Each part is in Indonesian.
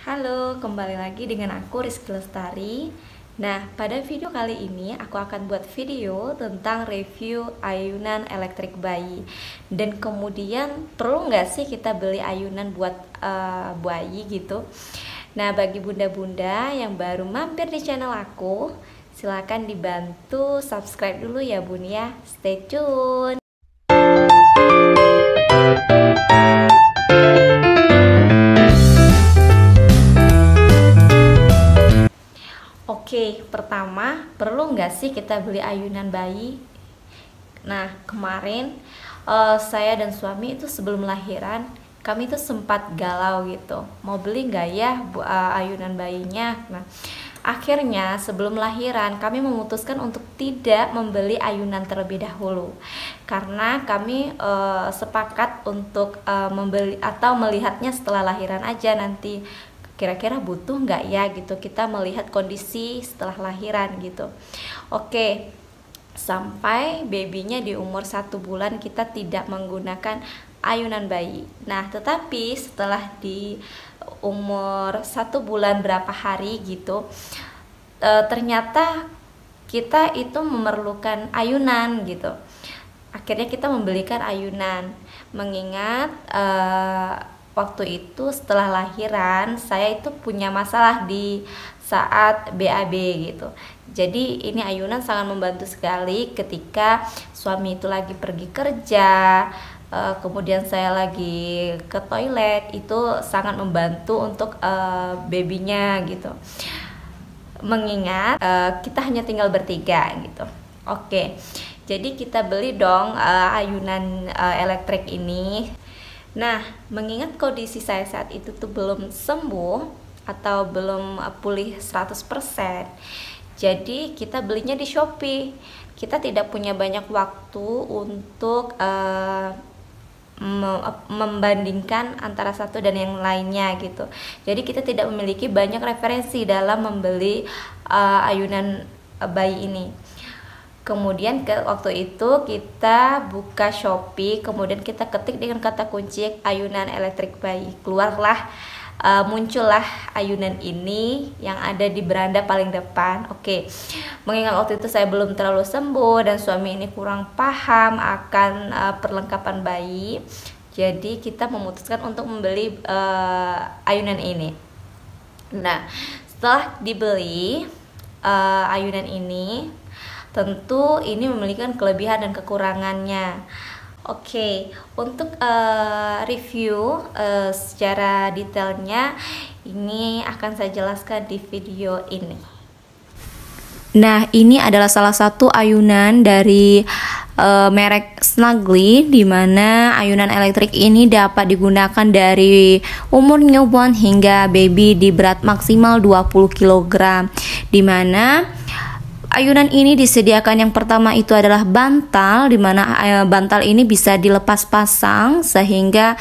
Halo, kembali lagi dengan aku Rizky Lestari. Nah, pada video kali ini aku akan buat video tentang review ayunan elektrik bayi. Dan kemudian perlu nggak sih kita beli ayunan buat bayi gitu? Nah, bagi bunda-bunda yang baru mampir di channel aku, silakan dibantu subscribe dulu ya bun ya. Stay tune. Oke, pertama perlu nggak sih kita beli ayunan bayi? Nah, kemarin saya dan suami itu sebelum lahiran kami itu sempat galau gitu, mau beli nggak ya ayunan bayinya. Nah, akhirnya sebelum lahiran kami memutuskan untuk tidak membeli ayunan terlebih dahulu, karena kami sepakat untuk membeli atau melihatnya setelah lahiran aja nanti. Kira-kira butuh nggak ya gitu, kita melihat kondisi setelah lahiran gitu. Oke, sampai babynya di umur 1 bulan kita tidak menggunakan ayunan bayi. Nah, tetapi setelah di umur 1 bulan berapa hari gitu, ternyata kita itu memerlukan ayunan gitu. Akhirnya kita membelikan ayunan, mengingat waktu itu setelah lahiran saya itu punya masalah di saat BAB gitu. Jadi ini ayunan sangat membantu sekali ketika suami itu lagi pergi kerja, kemudian saya lagi ke toilet, itu sangat membantu untuk babynya gitu. Mengingat kita hanya tinggal bertiga gitu. Oke, jadi kita beli dong ayunan elektrik ini. Nah, mengingat kondisi saya saat itu tuh belum sembuh atau belum pulih 100%, jadi kita belinya di Shopee. Kita tidak punya banyak waktu untuk membandingkan antara satu dan yang lainnya gitu. Jadi kita tidak memiliki banyak referensi dalam membeli ayunan bayi ini. Kemudian waktu itu kita buka Shopee, kemudian kita ketik dengan kata kunci ayunan elektrik bayi. Keluarlah, muncullah ayunan ini yang ada di beranda paling depan. Oke, mengingat waktu itu saya belum terlalu sembuh dan suami ini kurang paham akan perlengkapan bayi, jadi kita memutuskan untuk membeli ayunan ini. Nah, setelah dibeli ayunan ini, tentu ini memiliki kelebihan dan kekurangannya. Oke, untuk review secara detailnya ini akan saya jelaskan di video ini. Nah, ini adalah salah satu ayunan dari merek Snugly, di mana ayunan elektrik ini dapat digunakan dari umur newborn hingga baby di berat maksimal 20 kg, di mana ayunan ini disediakan yang pertama itu adalah bantal, di mana bantal ini bisa dilepas pasang sehingga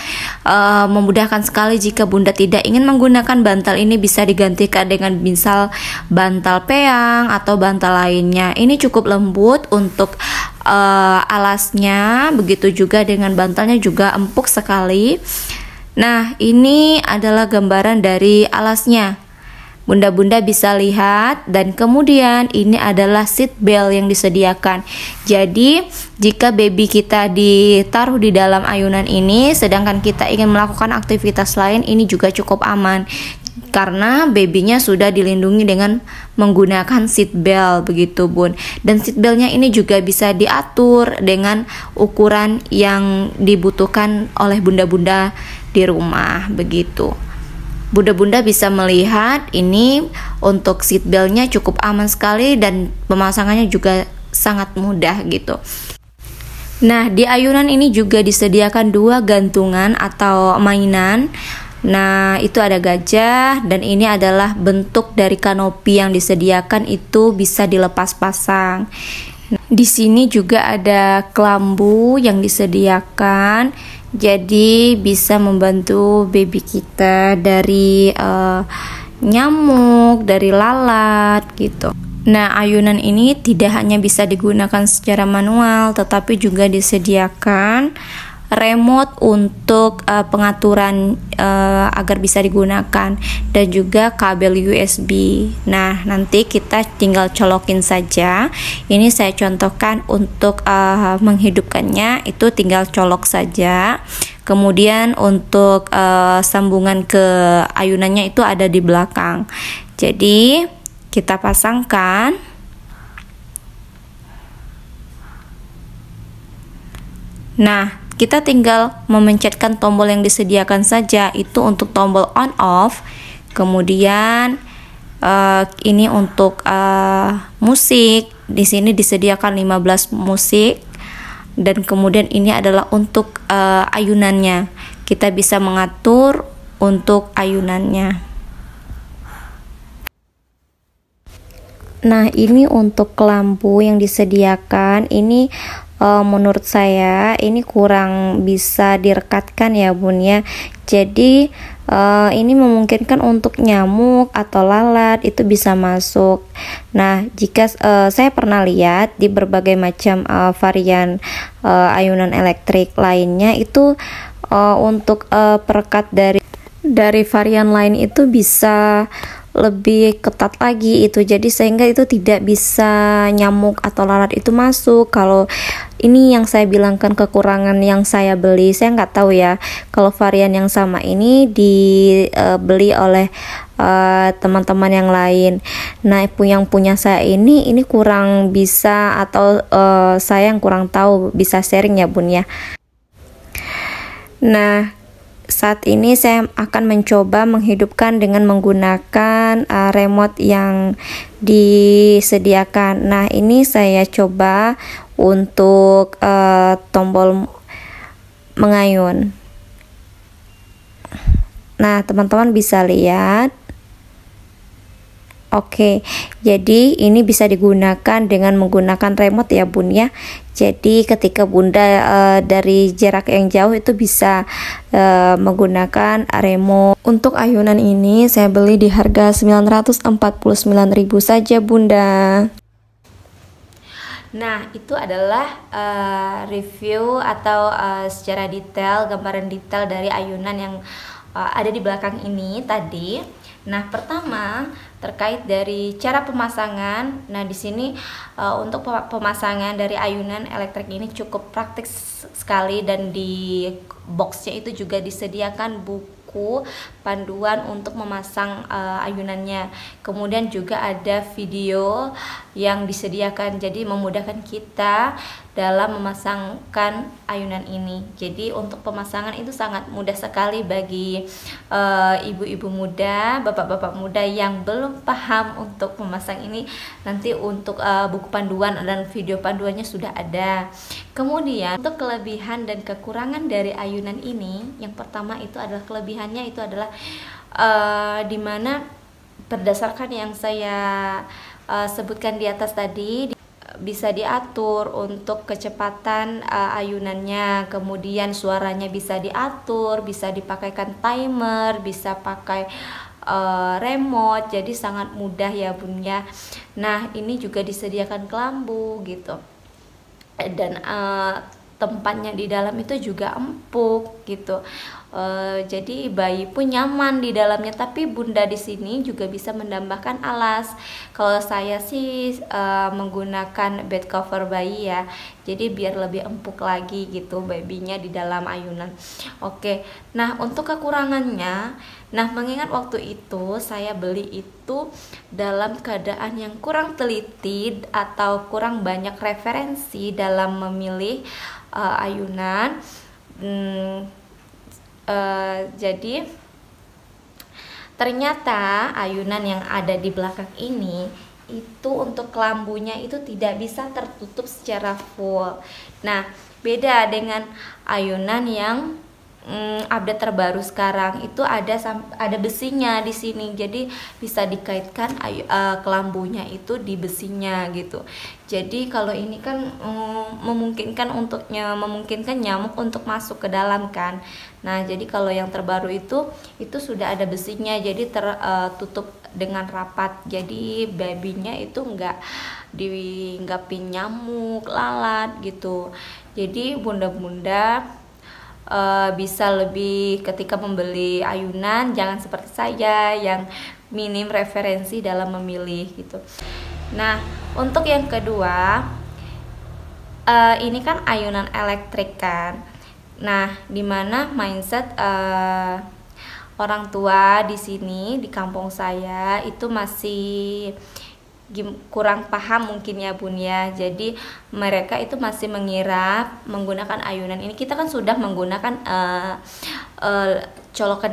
memudahkan sekali jika bunda tidak ingin menggunakan bantal ini, bisa digantikan dengan misal bantal peyang atau bantal lainnya. Ini cukup lembut untuk alasnya, begitu juga dengan bantalnya juga empuk sekali. Nah, ini adalah gambaran dari alasnya. Bunda-bunda bisa lihat, dan kemudian ini adalah seat belt yang disediakan. Jadi jika baby kita ditaruh di dalam ayunan ini sedangkan kita ingin melakukan aktivitas lain, ini juga cukup aman karena babynya sudah dilindungi dengan menggunakan seat belt, begitu bun. Dan seat beltnya ini juga bisa diatur dengan ukuran yang dibutuhkan oleh bunda-bunda di rumah, begitu. Bunda-bunda bisa melihat ini untuk seat beltnya cukup aman sekali dan pemasangannya juga sangat mudah gitu. Nah, di ayunan ini juga disediakan 2 gantungan atau mainan. Nah, itu ada gajah, dan ini adalah bentuk dari kanopi yang disediakan, itu bisa dilepas pasang. Di sini juga ada kelambu yang disediakan, jadi bisa membantu baby kita dari nyamuk, dari lalat gitu. Nah, ayunan ini tidak hanya bisa digunakan secara manual, tetapi juga disediakan remote untuk pengaturan agar bisa digunakan, dan juga kabel USB. Nah, nanti kita tinggal colokin saja. Ini saya contohkan untuk menghidupkannya, itu tinggal colok saja. Kemudian untuk sambungan ke ayunannya itu ada di belakang. Jadi kita pasangkan. Nah, kita tinggal memencetkan tombol yang disediakan saja, itu untuk tombol on off. Kemudian ini untuk musik. Di sini disediakan 15 musik, dan kemudian ini adalah untuk ayunannya. Kita bisa mengatur untuk ayunannya. Nah, ini untuk lampu yang disediakan. Ini menurut saya ini kurang bisa direkatkan ya Bun ya. Jadi ini memungkinkan untuk nyamuk atau lalat itu bisa masuk. Nah, jika saya pernah lihat di berbagai macam varian ayunan elektrik lainnya itu untuk perekat dari varian lain itu bisa lebih ketat lagi itu, jadi sehingga itu tidak bisa nyamuk atau lalat itu masuk. Kalau ini yang saya bilangkan kekurangan yang saya beli, saya nggak tahu ya kalau varian yang sama ini dibeli oleh teman-teman yang lain. Nah, yang punya saya ini kurang bisa, atau saya yang kurang tahu, bisa sharing ya Bun ya. Nah, saat ini saya akan mencoba menghidupkan dengan menggunakan remote yang disediakan. Nah, ini saya coba untuk tombol mengayun. Nah, teman-teman bisa lihat. Oke, jadi ini bisa digunakan dengan menggunakan remote ya Bun ya. Jadi ketika Bunda dari jarak yang jauh itu bisa menggunakan remote. Untuk ayunan ini saya beli di harga 949.000 saja Bunda. Nah, itu adalah review atau secara detail, gambaran detail dari ayunan yang ada di belakang ini tadi. Nah, pertama terkait dari cara pemasangan. Nah, di sini untuk pemasangan dari ayunan elektrik ini cukup praktis sekali, dan di boxnya itu juga disediakan buku panduan untuk memasang ayunannya. Kemudian juga ada video yang disediakan, jadi memudahkan kita dalam memasangkan ayunan ini. Jadi untuk pemasangan itu sangat mudah sekali bagi ibu-ibu muda, bapak-bapak muda yang belum paham untuk memasang ini. Nanti untuk buku panduan dan video panduannya sudah ada. Kemudian untuk kelebihan dan kekurangan dari ayunan ini, yang pertama itu adalah kelebihannya itu adalah dimana berdasarkan yang saya sebutkan di atas tadi, bisa diatur untuk kecepatan ayunannya, kemudian suaranya bisa diatur, bisa dipakaikan timer, bisa pakai remote, jadi sangat mudah ya Bun ya. Nah, ini juga disediakan kelambu gitu, dan tempatnya di dalam itu juga empuk gitu. Jadi bayi pun nyaman di dalamnya, tapi Bunda di sini juga bisa menambahkan alas. Kalau saya sih menggunakan bed cover bayi ya, jadi biar lebih empuk lagi gitu babynya di dalam ayunan. Oke, nah untuk kekurangannya, nah mengingat waktu itu saya beli itu dalam keadaan yang kurang teliti atau kurang banyak referensi dalam memilih ayunan. Jadi ternyata ayunan yang ada di belakang ini itu untuk kelambunya itu tidak bisa tertutup secara full. Nah, beda dengan ayunan yang update terbaru sekarang itu ada besinya di sini, jadi bisa dikaitkan kelambunya itu di besinya gitu. Jadi kalau ini kan memungkinkan nyamuk untuk masuk ke dalam kan. Nah, jadi kalau yang terbaru itu sudah ada besinya, jadi tertutup dengan rapat. Jadi babynya itu nggak dihinggapin nyamuk, lalat gitu. Jadi bunda-bunda bisa lebih ketika membeli ayunan, jangan seperti saya yang minim referensi dalam memilih gitu. Nah, untuk yang kedua, ini kan ayunan elektrik kan. Nah, dimana mindset orang tua di sini di kampung saya itu masih kurang paham mungkin ya Bun ya. Jadi mereka itu masih mengira menggunakan ayunan ini, kita kan sudah menggunakan colokan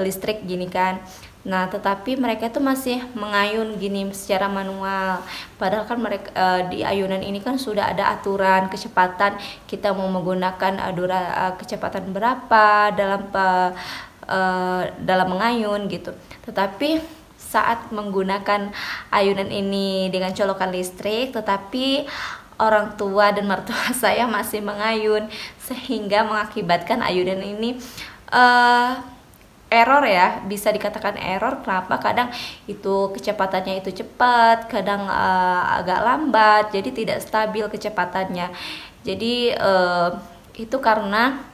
listrik gini kan. Nah, tetapi mereka itu masih mengayun gini secara manual. Padahal kan mereka di ayunan ini kan sudah ada aturan kecepatan, kita mau menggunakan kecepatan berapa dalam mengayun gitu. Tetapi saat menggunakan ayunan ini dengan colokan listrik, tetapi orang tua dan mertua saya masih mengayun, sehingga mengakibatkan ayunan ini error ya, bisa dikatakan error. Kenapa? Kadang itu kecepatannya itu cepat, kadang agak lambat, jadi tidak stabil kecepatannya. Jadi itu karena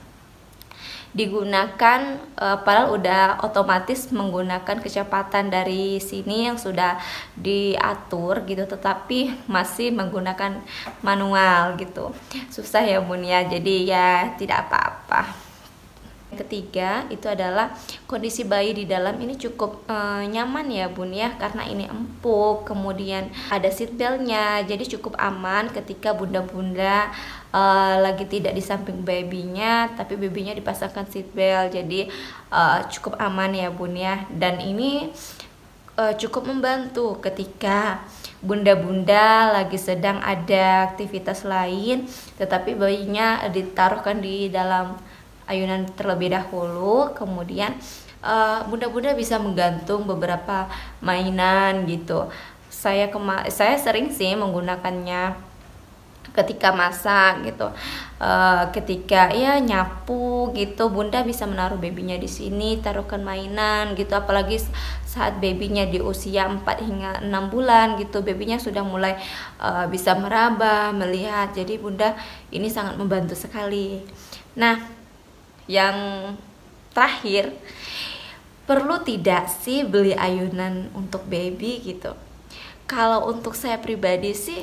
digunakan padahal udah otomatis menggunakan kecepatan dari sini yang sudah diatur gitu, tetapi masih menggunakan manual gitu. Susah ya Bun ya, jadi ya tidak apa-apa. Ketiga itu adalah kondisi bayi di dalam ini cukup nyaman ya Bun ya, karena ini empuk, kemudian ada seatbeltnya, jadi cukup aman ketika bunda-bunda lagi tidak di samping babynya, tapi babynya dipasangkan seatbelt, jadi cukup aman ya Bun ya. Dan ini cukup membantu ketika bunda-bunda lagi sedang ada aktivitas lain, tetapi bayinya ditaruhkan di dalam ayunan terlebih dahulu, kemudian bunda-bunda bisa menggantung beberapa mainan gitu. Saya sering sih menggunakannya ketika masak gitu, ketika ya nyapu gitu, bunda bisa menaruh babynya di sini, taruhkan mainan gitu. Apalagi saat babynya di usia 4 hingga 6 bulan gitu, babynya sudah mulai bisa meraba, melihat. Jadi bunda ini sangat membantu sekali. Nah, yang terakhir, perlu tidak sih beli ayunan untuk baby gitu? Kalau untuk saya pribadi sih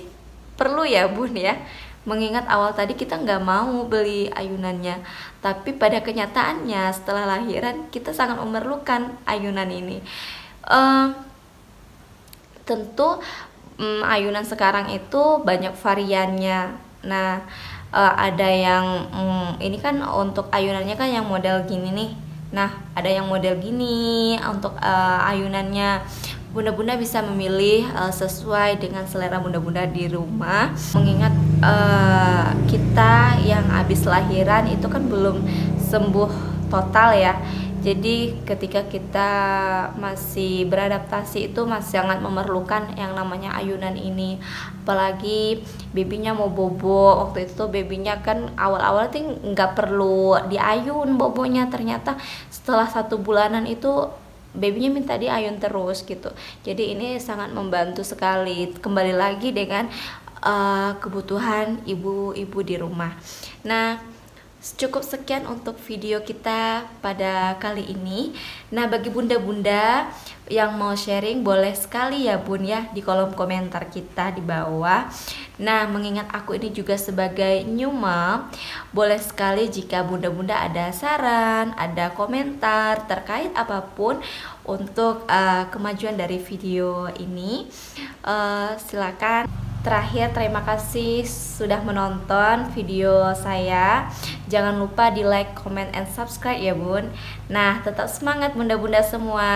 perlu ya Bun ya, mengingat awal tadi kita nggak mau beli ayunannya, tapi pada kenyataannya setelah lahiran kita sangat memerlukan ayunan ini. Tentu ayunan sekarang itu banyak variannya. Nah, ada yang ini kan untuk ayunannya kan yang model gini nih. Nah, ada yang model gini untuk ayunannya. Bunda-bunda bisa memilih sesuai dengan selera bunda-bunda di rumah. Mengingat kita yang habis lahiran itu kan belum sembuh total ya. Jadi ketika kita masih beradaptasi itu masih sangat memerlukan yang namanya ayunan ini. Apalagi babynya mau bobo, waktu itu babynya kan awal-awal tuh nggak perlu diayun bobonya, ternyata setelah 1 bulanan itu babynya minta diayun terus gitu. Jadi ini sangat membantu sekali, kembali lagi dengan kebutuhan ibu-ibu di rumah. Nah, cukup sekian untuk video kita pada kali ini. Nah, bagi bunda-bunda yang mau sharing boleh sekali ya Bun ya di kolom komentar kita di bawah. Nah, mengingat aku ini juga sebagai new mom, boleh sekali jika bunda-bunda ada saran, ada komentar terkait apapun untuk kemajuan dari video ini, silakan. Terakhir, terima kasih sudah menonton video saya. Jangan lupa di like, comment, and subscribe ya Bun. Nah, tetap semangat bunda-bunda semua.